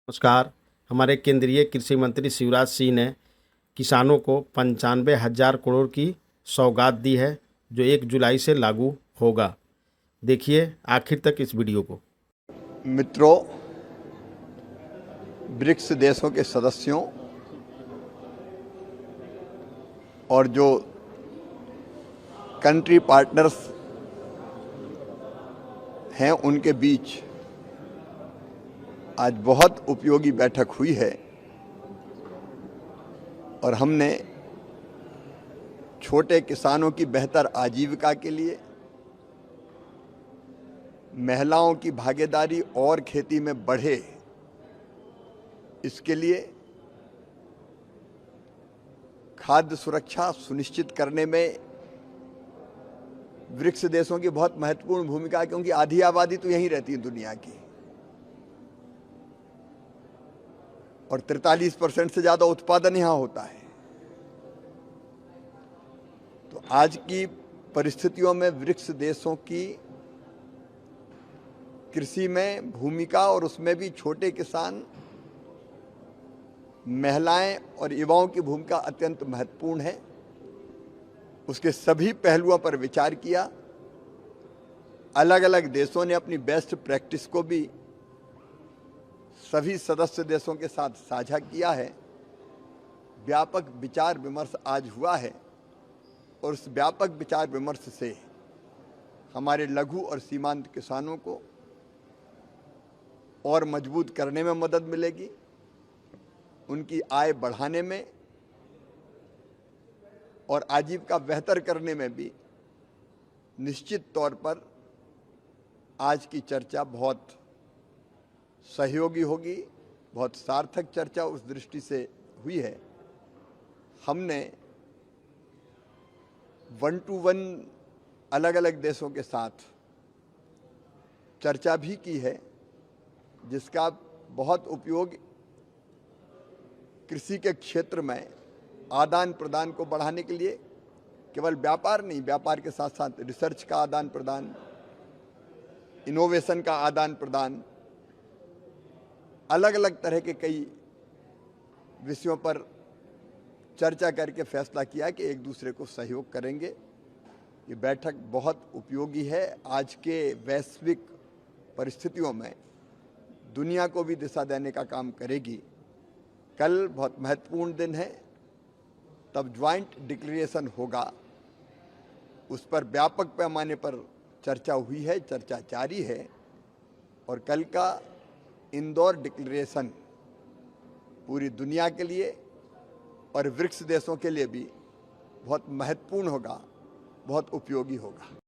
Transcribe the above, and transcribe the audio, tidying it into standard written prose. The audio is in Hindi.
नमस्कार। हमारे केंद्रीय कृषि मंत्री शिवराज सिंह ने किसानों को 95,000 करोड़ की सौगात दी है, जो 1 जुलाई से लागू होगा। देखिए आखिर तक इस वीडियो को। मित्रों, ब्रिक्स देशों के सदस्यों और जो कंट्री पार्टनर्स हैं उनके बीच आज बहुत उपयोगी बैठक हुई है और हमने छोटे किसानों की बेहतर आजीविका के लिए, महिलाओं की भागीदारी और खेती में बढ़े, इसके लिए खाद्य सुरक्षा सुनिश्चित करने में ब्रिक्स देशों की बहुत महत्वपूर्ण भूमिका है, क्योंकि आधी आबादी तो यहीं रहती है दुनिया की और 43% से ज़्यादा उत्पादन यहाँ होता है। तो आज की परिस्थितियों में ब्रिक्स देशों की कृषि में भूमिका और उसमें भी छोटे किसान, महिलाएं और युवाओं की भूमिका अत्यंत महत्वपूर्ण है। उसके सभी पहलुओं पर विचार किया। अलग अलग देशों ने अपनी बेस्ट प्रैक्टिस को भी सभी सदस्य देशों के साथ साझा किया है। व्यापक विचार विमर्श आज हुआ है और उस व्यापक विचार विमर्श से हमारे लघु और सीमांत किसानों को और मजबूत करने में मदद मिलेगी, उनकी आय बढ़ाने में और आजीविका बेहतर करने में भी निश्चित तौर पर आज की चर्चा बहुत सहयोगी होगी, बहुत सार्थक चर्चा उस दृष्टि से हुई है। हमने 1 to 1 अलग अलग देशों के साथ चर्चा भी की है, जिसका बहुत उपयोग कृषि के क्षेत्र में आदान प्रदान को बढ़ाने के लिए, केवल व्यापार नहीं, व्यापार के साथ साथ रिसर्च का आदान प्रदान, इनोवेशन का आदान प्रदान, अलग अलग तरह के कई विषयों पर चर्चा करके फैसला किया कि एक दूसरे को सहयोग करेंगे। ये बैठक बहुत उपयोगी है। आज के वैश्विक परिस्थितियों में दुनिया को भी दिशा देने का काम करेगी। कल बहुत महत्वपूर्ण दिन है, तब ज्वाइंट डिक्लेरेशन होगा। उस पर व्यापक पैमाने पर चर्चा हुई है, चर्चा जारी है और कल का इंदौर डिक्लेरेशन पूरी दुनिया के लिए और ब्रिक्स देशों के लिए भी बहुत महत्वपूर्ण होगा, बहुत उपयोगी होगा।